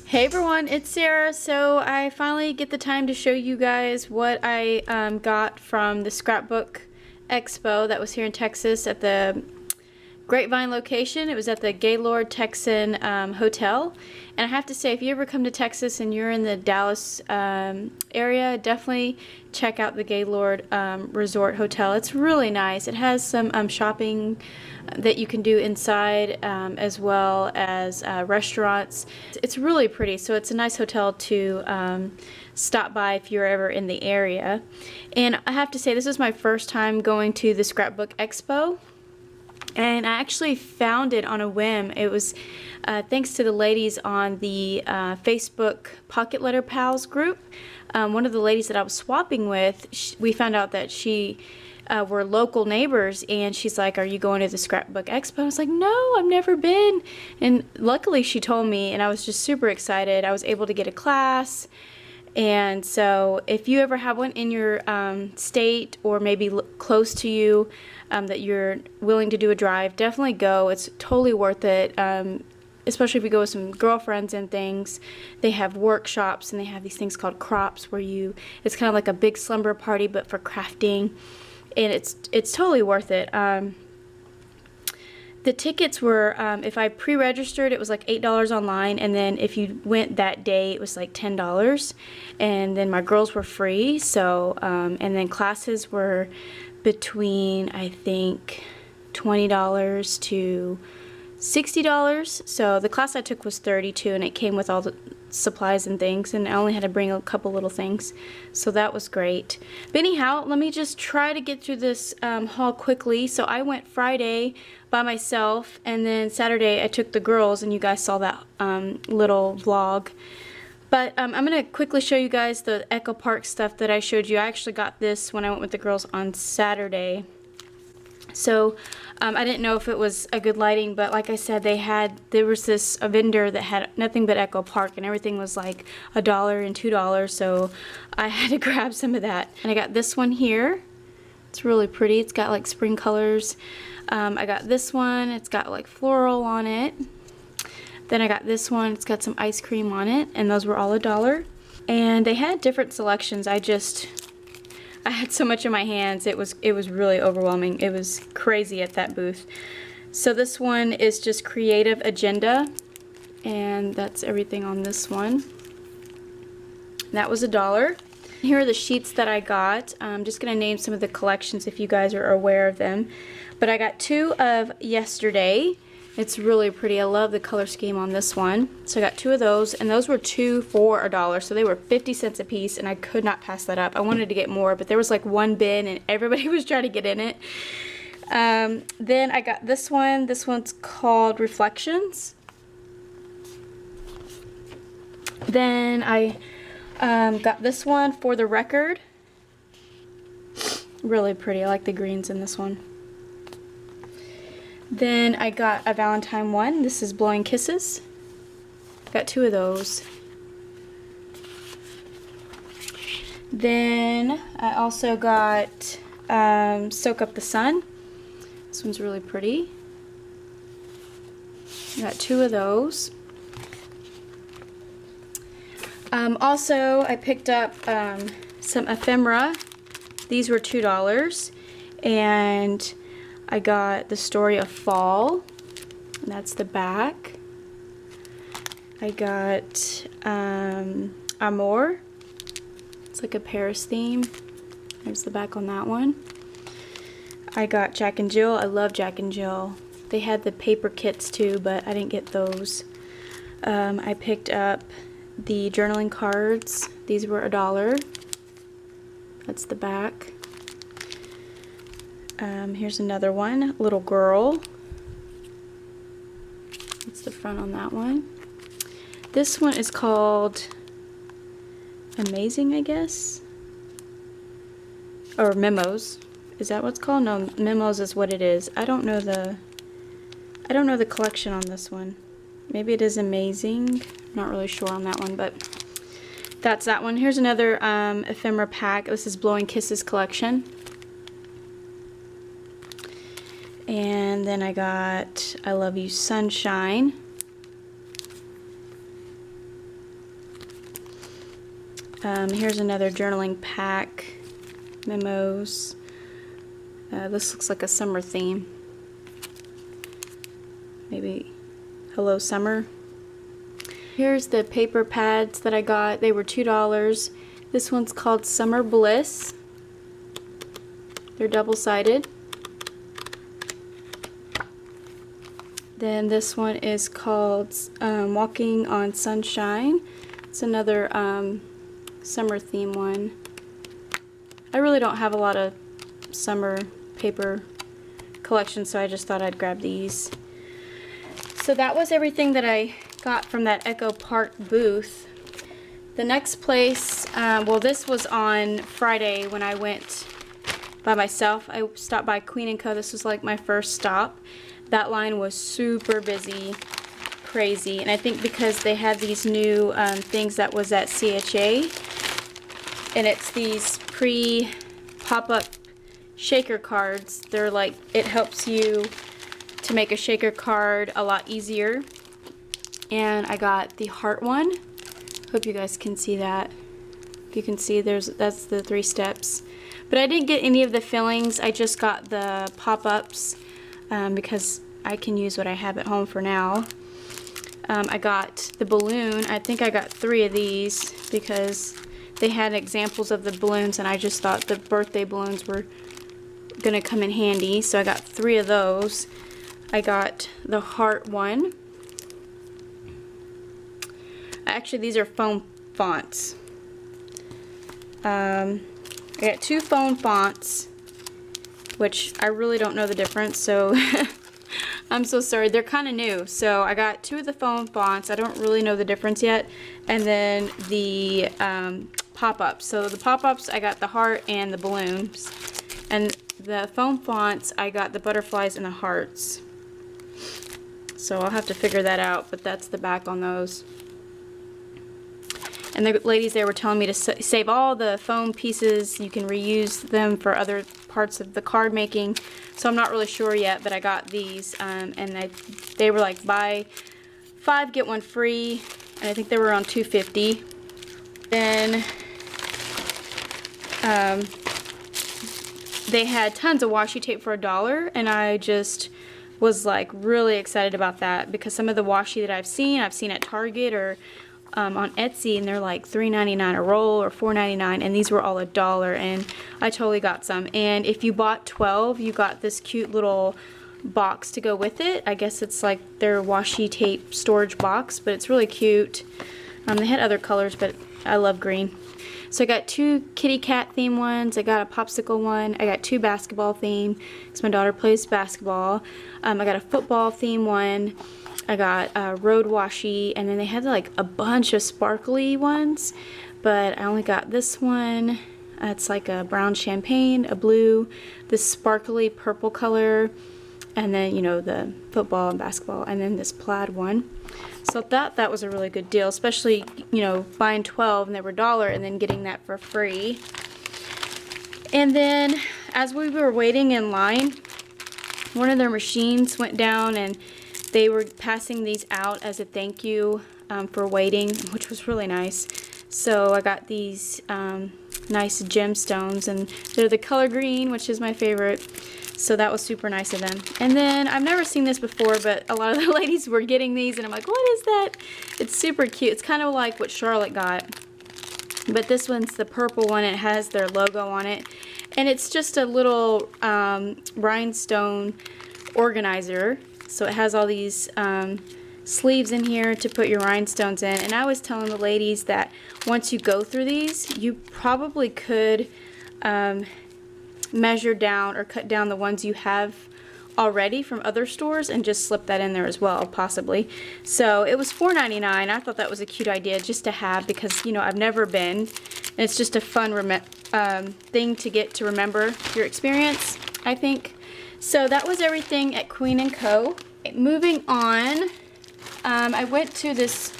Hey everyone, it's Sarah. So I finally get the time to show you guys what I got from the Scrapbook Expo that was here in Texas at the Grapevine location. It was at the Gaylord Texan Hotel. And I have to say, if you ever come to Texas and you're in the Dallas area, definitely check out the Gaylord Resort Hotel. It's really nice. It has some shopping that you can do inside, as well as restaurants. It's really pretty, so it's a nice hotel to stop by if you're ever in the area. And I have to say, this is my first time going to the Scrapbook Expo. And I actually found it on a whim. It was thanks to the ladies on the Facebook Pocket Letter Pals group. One of the ladies that I was swapping with, we found out that she were local neighbors, and she's like, "Are you going to the Scrapbook Expo?" I was like, "No, I've never been." And luckily she told me, and I was just super excited. I was able to get a class. And so if you ever have one in your state or maybe close to you that you're willing to do a drive, definitely go. It's totally worth it, especially if you go with some girlfriends and things. They have workshops, and they have these things called crops where it's kind of like a big slumber party but for crafting, and it's totally worth it. The tickets were, if I pre-registered, it was like $8 online, and then if you went that day, it was like $10, and then my girls were free. So, and then classes were between, I think, $20 to $60. So the class I took was $32, and it came with all the supplies and things, and I only had to bring a couple little things, so that was great. But anyhow, let me just try to get through this haul quickly. So I went Friday by myself, and then Saturday I took the girls, and you guys saw that little vlog. But I'm going to quickly show you guys the Echo Park stuff that I showed you. I actually got this when I went with the girls on Saturday. So I didn't know if it was a good lighting, but like I said, there was a vendor that had nothing but Echo Park, and everything was like $1 and $2, so I had to grab some of that. And I got this one here. It's really pretty. It's got like spring colors. I got this one. It's got like floral on it. Then I got this one. It's got some ice cream on it, and those were all $1. And they had different selections. I had so much in my hands, it was really overwhelming. It was crazy at that booth. So this one is just Creative Agenda, and that's everything on this one. That was $1. Here are the sheets that I got. I'm just going to name some of the collections if you guys are aware of them. But I got 2 of Yesterday. It's really pretty. I love the color scheme on this one. So I got 2 of those, and those were 2 for $1. So they were 50 cents a piece, and I could not pass that up. I wanted to get more, but there was like one bin, and everybody was trying to get in it. Then I got this one. This one's called Reflections. Then I got this one, For the Record. Really pretty. I like the greens in this one. Then I got a Valentine one. This is Blowing Kisses. Got 2 of those. Then I also got Soak Up the Sun. This one's really pretty. I got 2 of those. Also, I picked up some ephemera. These were $2, and I got The Story of Fall, and that's the back. I got Amour. It's like a Paris theme. There's the back on that one. I got Jack and Jill. I love Jack and Jill. They had the paper kits too, but I didn't get those. I picked up the journaling cards. These were $1. That's the back. Here's another one, Little Girl. That's the front on that one. This one is called Amazing, I guess, or Memos. Is that what it's called? No, Memos is what it is. I don't know the collection on this one. Maybe it is Amazing. I'm not really sure on that one, but that's that one. Here's another ephemera pack. This is Blowing Kisses collection. And then I got I Love You Sunshine. Here's another journaling pack, memos. This looks like a summer theme. Maybe Hello Summer. Here's the paper pads that I got. They were $2. This one's called Summer Bliss. They're double-sided. Then this one is called Walking on Sunshine. It's another summer theme one. I really don't have a lot of summer paper collection, so I just thought I'd grab these. So that was everything that I got from that Echo Park booth. The next place, well, this was on Friday when I went by myself. I stopped by Queen & Co. This was like my first stop. That line was super busy, crazy, and I think because they had these new things that was at CHA, and it's these pop-up shaker cards. They're like, it helps you to make a shaker card a lot easier. And I got the heart one. Hope you guys can see that. If you can see, that's the 3 steps. But I didn't get any of the fillings. I just got the pop-ups because I can use what I have at home for now. I got the balloon. I think I got 3 of these because they had examples of the balloons, and I just thought the birthday balloons were gonna come in handy, so I got 3 of those. I got the heart one. Actually, these are foam fonts. I got 2 foam fonts, which I really don't know the difference, so I'm so sorry. They're kind of new. So I got 2 of the foam fonts. I don't really know the difference yet. And then the pop-ups. So the pop-ups, I got the heart and the balloons. And the foam fonts, I got the butterflies and the hearts. So I'll have to figure that out, but that's the back on those. And the ladies there were telling me to save all the foam pieces. You can reuse them for other parts of the card making. So I'm not really sure yet, but I got these, and they were like buy 5 get 1 free, and I think they were around $2.50. Then they had tons of washi tape for $1, and I just was like really excited about that because some of the washi that I've seen at Target or on Etsy, and they're like $3.99 a roll or $4.99, and these were all $1, and I totally got some. And if you bought 12, you got this cute little box to go with it. I guess it's like their washi tape storage box, but it's really cute. They had other colors, but I love green. So I got 2 kitty cat theme ones. I got a popsicle one. I got 2 basketball theme because my daughter plays basketball. I got a football theme one. I got road washi, and then they had like a bunch of sparkly ones, but I only got this one. It's like a brown champagne, a blue, this sparkly purple color, and then, you know, the football and basketball, and then this plaid one. So that was a really good deal, especially, you know, buying 12 and they were $1 and then getting that for free. And then as we were waiting in line, one of their machines went down, and they were passing these out as a thank you for waiting, which was really nice. So I got these nice gemstones, and they're the color green, which is my favorite. So that was super nice of them. And then I've never seen this before, but a lot of the ladies were getting these, and I'm like, what is that? It's super cute. It's kind of like what Charlotte got. But this one's the purple one. It has their logo on it. And it's just a little rhinestone organizer. So it has all these sleeves in here to put your rhinestones in. And I was telling the ladies that once you go through these, you probably could measure down or cut down the ones you have already from other stores and just slip that in there as well, possibly. So it was $4.99. I thought that was a cute idea just to have because, you know, I've never been. And it's just a fun thing to get to remember your experience, I think. So that was everything at Queen & Co. Moving on, I went to this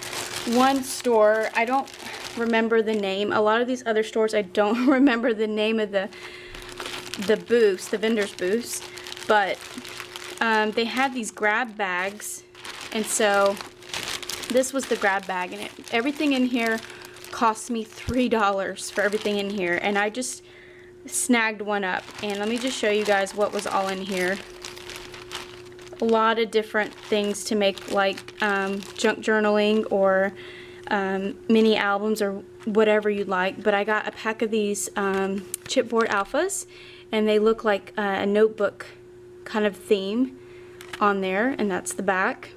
one store. I don't remember the name. A lot of these other stores, I don't remember the name of the booths, the vendors' booths. But they had these grab bags, and so this was the grab bag, and everything in here cost me $3 for everything in here, and I just snagged one up. And let me just show you guys what was all in here. A lot of different things to make, like junk journaling or mini albums or whatever you like. But I got a pack of these chipboard alphas, and they look like a notebook kind of theme on there, and that's the back.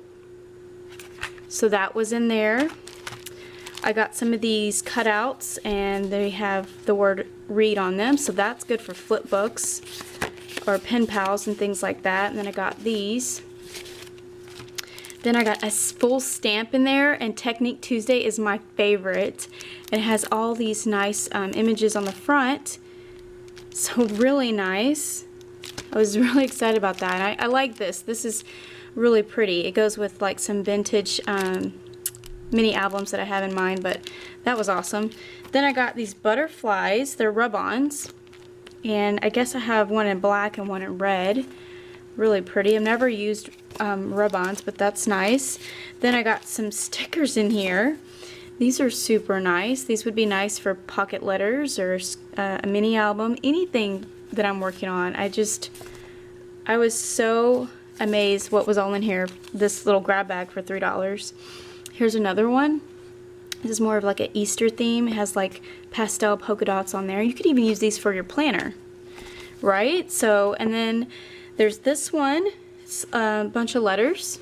So that was in there. I got some of these cutouts, and they have the word read on them, so that's good for flip books or pen pals and things like that. And then I got these. Then I got a full stamp in there, and Technique Tuesday is my favorite. It has all these nice images on the front, so really nice. I was really excited about that. And I like this. This is really pretty. It goes with like some vintage mini albums that I have in mind, but that was awesome. Then I got these butterflies. They're rub-ons, and I guess I have one in black and one in red. Really pretty. I've never used rub-ons, but that's nice. Then I got some stickers in here. These are super nice. These would be nice for pocket letters or a mini album, anything that I'm working on. I was so amazed what was all in here. This little grab bag for $3. Here's another one. This is more of like an Easter theme. It has like pastel polka dots on there. You could even use these for your planner, right? So, and then there's this one. It's a bunch of letters.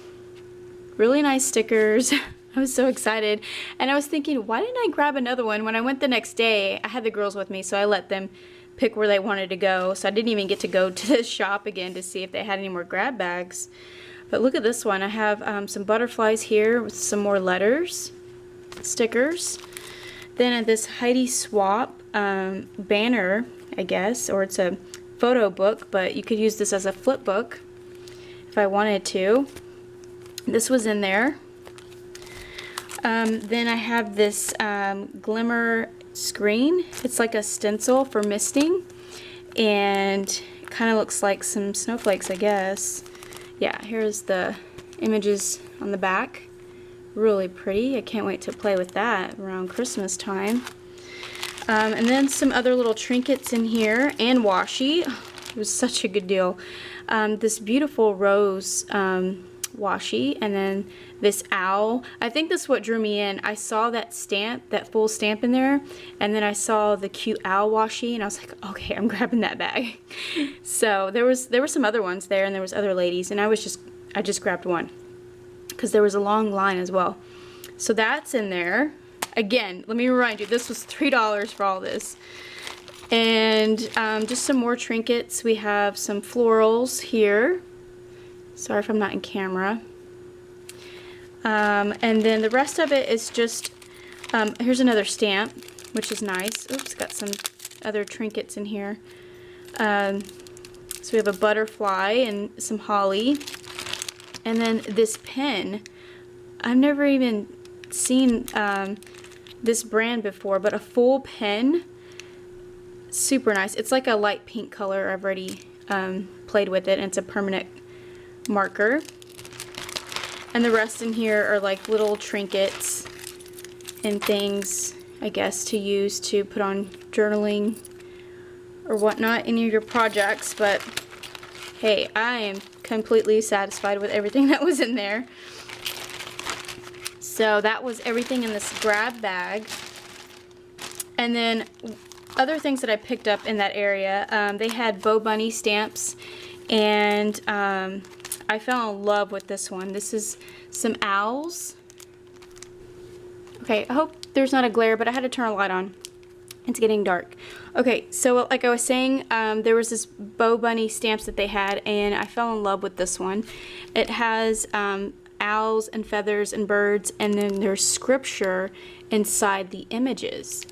Really nice stickers. I was so excited. And I was thinking, why didn't I grab another one? When I went the next day, I had the girls with me, so I let them pick where they wanted to go. So I didn't even get to go to the shop again to see if they had any more grab bags. But look at this one. I have some butterflies here with some more letters, stickers. Then this Heidi Swap banner, I guess, or it's a photo book, but you could use this as a flip book if I wanted to. This was in there. Then I have this glimmer screen. It's like a stencil for misting, and it kind of looks like some snowflakes, I guess. Yeah, here's the images on the back. Really pretty. I can't wait to play with that around Christmas time. And then some other little trinkets in here, and washi. It was such a good deal. This beautiful rose washi, and then this owl. I think this is what drew me in. I saw that stamp, that full stamp in there, and then I saw the cute owl washi, and I was like, okay, I'm grabbing that bag. So there were some other ones there, and there was other ladies, and I just grabbed one because there was a long line as well. So that's in there. Again, let me remind you, this was $3 for all this. And just some more trinkets. We have some florals here. Sorry if I'm not in camera. And then the rest of it is just, here's another stamp, which is nice. Oops, got some other trinkets in here. So we have a butterfly and some holly. And then this pen. I've never even seen this brand before, but a full pen. Super nice. It's like a light pink color. I've already played with it, and it's a permanent marker. And the rest in here are like little trinkets and things, I guess, to use to put on journaling or whatnot, any of your projects. But hey, I am completely satisfied with everything that was in there. So that was everything in this grab bag. And then other things that I picked up in that area, they had Bo Bunny stamps, and I fell in love with this one. This is some owls. Okay, I hope there's not a glare, but I had to turn a light on. It's getting dark. Okay, so like I was saying, there was this Bo Bunny stamps that they had, and I fell in love with this one. It has owls and feathers and birds, and then there's scripture inside the images.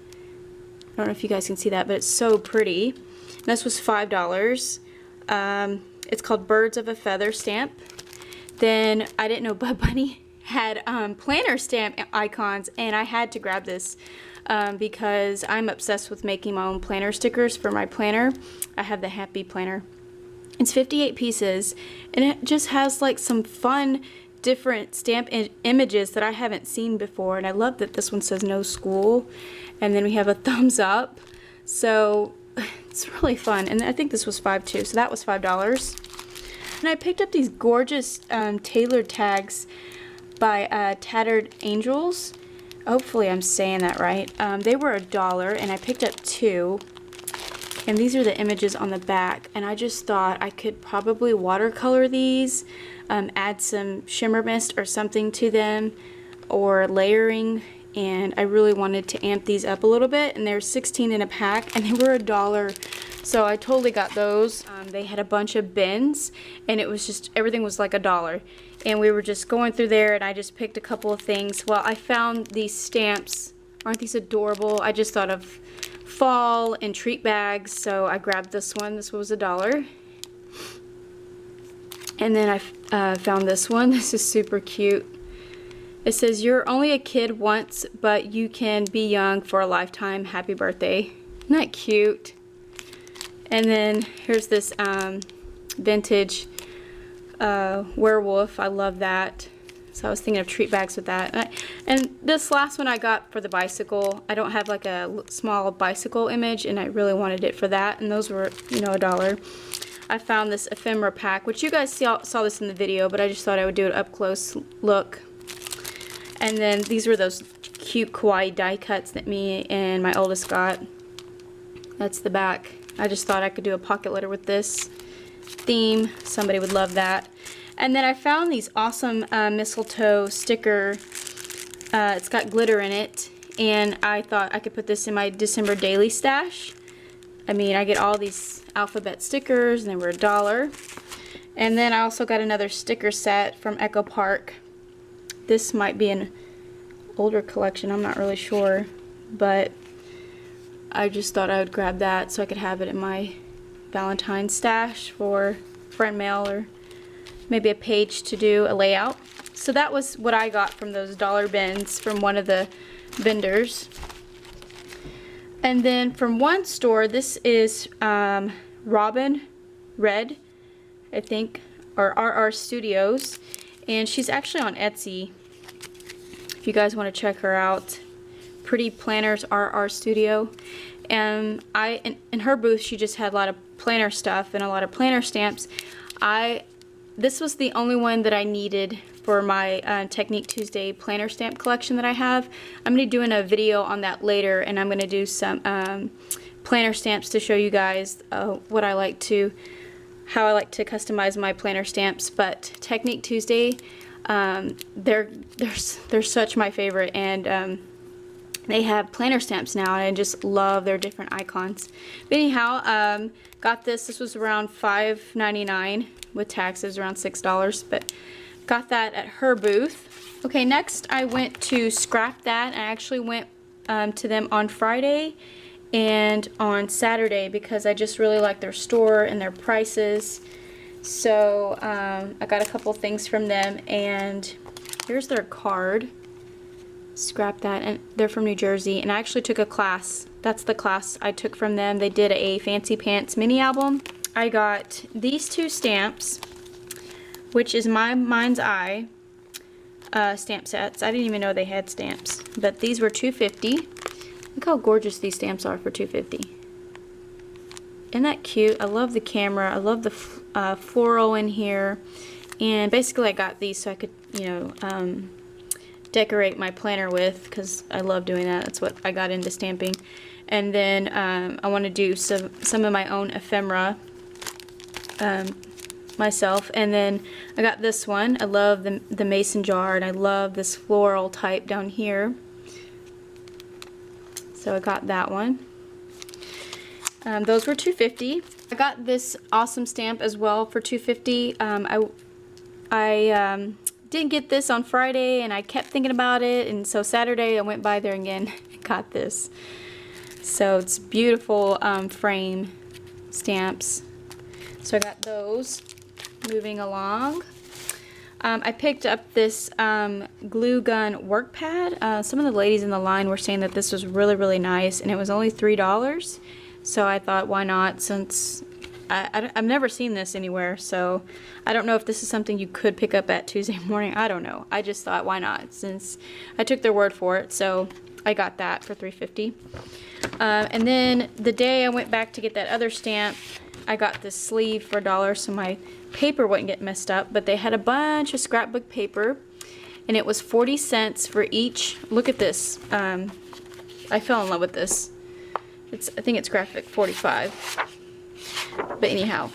I don't know if you guys can see that, but it's so pretty. And this was $5. It's called Birds of a Feather stamp. Then I didn't know Bud Bunny had planner stamp icons, and I had to grab this because I'm obsessed with making my own planner stickers for my planner. I have the Happy Planner. It's 58 pieces, and it just has like some fun different stamp images that I haven't seen before, and I love that this one says no school, and then we have a thumbs up, so it's really fun. And I think this was $5 too, so that was $5. And I picked up these gorgeous tailored tags by Tattered Angels. Hopefully I'm saying that right. They were $1, and I picked up 2. And these are the images on the back, and I just thought I could probably watercolor these, add some shimmer mist or something to them, or layering, and I really wanted to amp these up a little bit, and they're 16 in a pack, and they were $1, so I totally got those. They had a bunch of bins, and it was just, everything was like $1, and we were just going through there, and I just picked a couple of things. Well, I found these stamps. Aren't these adorable? I just thought of fall and treat bags, so I grabbed this one. This was $1. And then I found this one. This is super cute. It says, "You're only a kid once, but you can be young for a lifetime. Happy birthday." Isn't that cute? And then here's this vintage werewolf. I love that. So I was thinking of treat bags with that. And this last one I got for the bicycle. I don't have like a small bicycle image, and I really wanted it for that. And those were, you know, $1. I found this ephemera pack, which you guys saw this in the video, but I just thought I would do an up close look. And then these were those cute kawaii die cuts that me and my oldest got. That's the back. I just thought I could do a pocket letter with this theme. Somebody would love that. And then I found these awesome mistletoe sticker. It's got glitter in it, and I thought I could put this in my December daily stash. I mean, I get all these alphabet stickers, and they were $1. And then I also got another sticker set from Echo Park. This might be an older collection, I'm not really sure, but I just thought I would grab that so I could have it in my Valentine's stash for friend mail, or maybe a page to do a layout. So that was what I got from those dollar bins from one of the vendors. And then from one store, this is Robin Red, I think, or RR Studios, and she's actually on Etsy if you guys want to check her out. Pretty Planners RR Studio. And in her booth, she just had a lot of planner stuff and a lot of planner stamps. This was the only one that I needed for my Technique Tuesday planner stamp collection that I have. I'm going to be doing a video on that later, and I'm going to do some planner stamps to show you guys how I like to customize my planner stamps. But Technique Tuesday, they're such my favorite, and they have planner stamps now, and I just love their different icons. But anyhow, got this. This was around $5.99 with taxes, around $6, but got that at her booth. Okay, next I went to Scrap That. I actually went to them on Friday and on Saturday because I just really like their store and their prices. So I got a couple things from them, and here's their card. Scrap That, and they're from New Jersey, and I actually took a class. That's the class I took from them. They did a Fancy Pants mini album. I got these two stamps, which is my Mind's Eye stamp sets. I didn't even know they had stamps, but these were $2.50. Look how gorgeous these stamps are for $2.50. Isn't that cute? I love the camera. I love the floral in here, and basically I got these so I could, you know, decorate my planner with, because I love doing that. That's what I got into stamping. And then I want to do some of my own ephemera myself. And then I got this one. I love the mason jar, and I love this floral type down here. So I got that one. Those were $2.50. I got this awesome stamp as well for $2.50. I didn't get this on Friday, and I kept thinking about it, and so Saturday I went by there again and got this. So it's beautiful frame stamps. So I got those. Moving along, I picked up this glue gun work pad. Some of the ladies in the line were saying that this was really, really nice, and it was only $3. So I thought, why not, since I've never seen this anywhere, so I don't know if this is something you could pick up at Tuesday morning. I don't know. I just thought, why not? Since I took their word for it, so I got that for $3.50. And then the day I went back to get that other stamp, I got this sleeve for $1 so my paper wouldn't get messed up. But they had a bunch of scrapbook paper, and it was 40 cents for each. Look at this. I fell in love with this. I think it's graphic 45. But anyhow,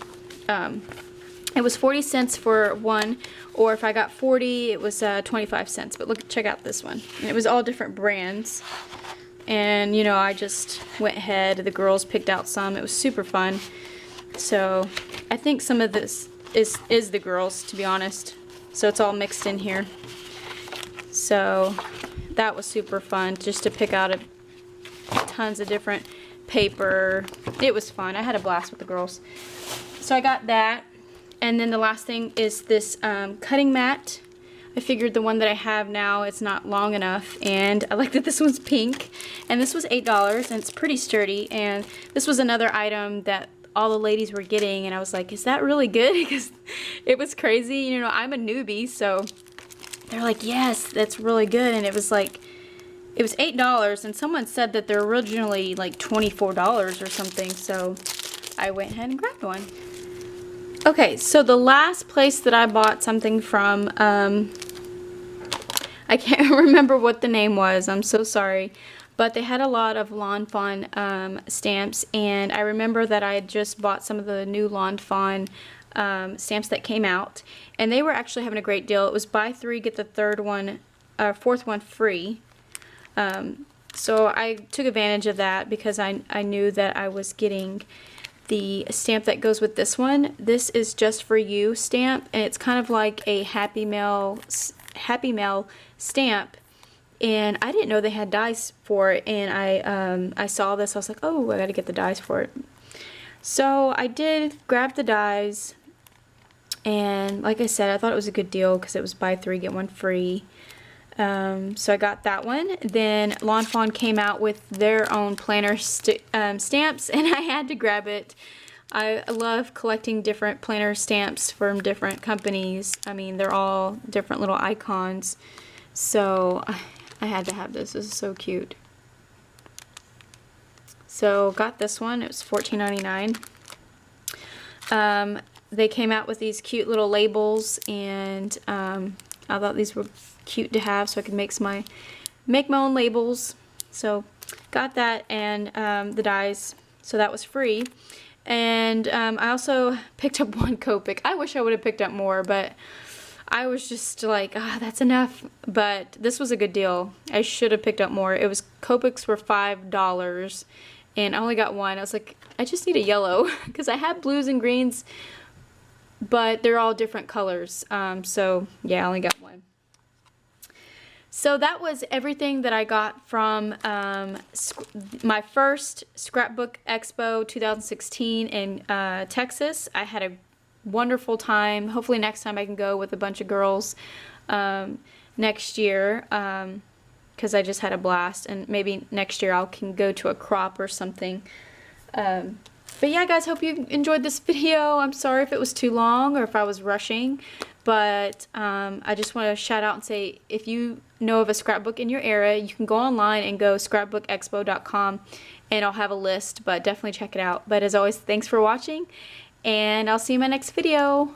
it was 40 cents for one, or if I got 40, it was 25 cents. But look, check out this one. And it was all different brands. And, you know, I just went ahead. The girls picked out some. It was super fun. So, I think some of this is the girls, to be honest. So, it's all mixed in here. So, that was super fun, just to pick out tons of different paper. It was fun. I had a blast with the girls. So, I got that. And then the last thing is this cutting mat. I figured the one that I have now, it's not long enough, and I like that this one's pink. And this was $8, and it's pretty sturdy. And this was another item that all the ladies were getting, and I was like, is that really good? Because it was crazy. You know, I'm a newbie, so they're like, yes, that's really good. And it was like, it was $8, and someone said that they're originally like $24 or something, so I went ahead and grabbed one. Okay, so the last place that I bought something from, I can't remember what the name was, I'm so sorry, but they had a lot of Lawn Fawn stamps, and I remember that I had just bought some of the new Lawn Fawn stamps that came out, and they were actually having a great deal. It was buy 3, get the fourth one free. So I took advantage of that because I knew that I was getting the stamp that goes with this one. This is Just For You stamp, and it's kind of like a Happy Mail stamp, and I didn't know they had dies for it, and I saw this. I was like, oh, I gotta get the dies for it. So I did grab the dies, and like I said, I thought it was a good deal because it was buy 3 get 1 free. So I got that one. Then Lawn Fawn came out with their own planner stamps, and I had to grab it. I love collecting different planner stamps from different companies. I mean, they're all different little icons. So I had to have this. This is so cute. So got this one. It was $14.99. They came out with these cute little labels, and I thought these were cute to have, so I could make my own labels. So got that, and the dies, so that was free. And I also picked up one Copic. I wish I would have picked up more, but I was just like, that's enough. But this was a good deal. I should have picked up more. It was Copics were $5, and I only got one. I was like, I just need a yellow because I have blues and greens, but they're all different colors. So yeah, I only got one. So that was everything that I got from my first Scrapbook Expo 2016 in Texas. I had a wonderful time. Hopefully next time I can go with a bunch of girls next year, because I just had a blast, and maybe next year I can go to a crop or something. But yeah, guys, hope you enjoyed this video. I'm sorry if it was too long or if I was rushing, but I just want to shout out and say, if you know of a scrapbook in your area, you can go online and go scrapbookexpo.com, and I'll have a list, but definitely check it out. But as always, thanks for watching, and I'll see you in my next video.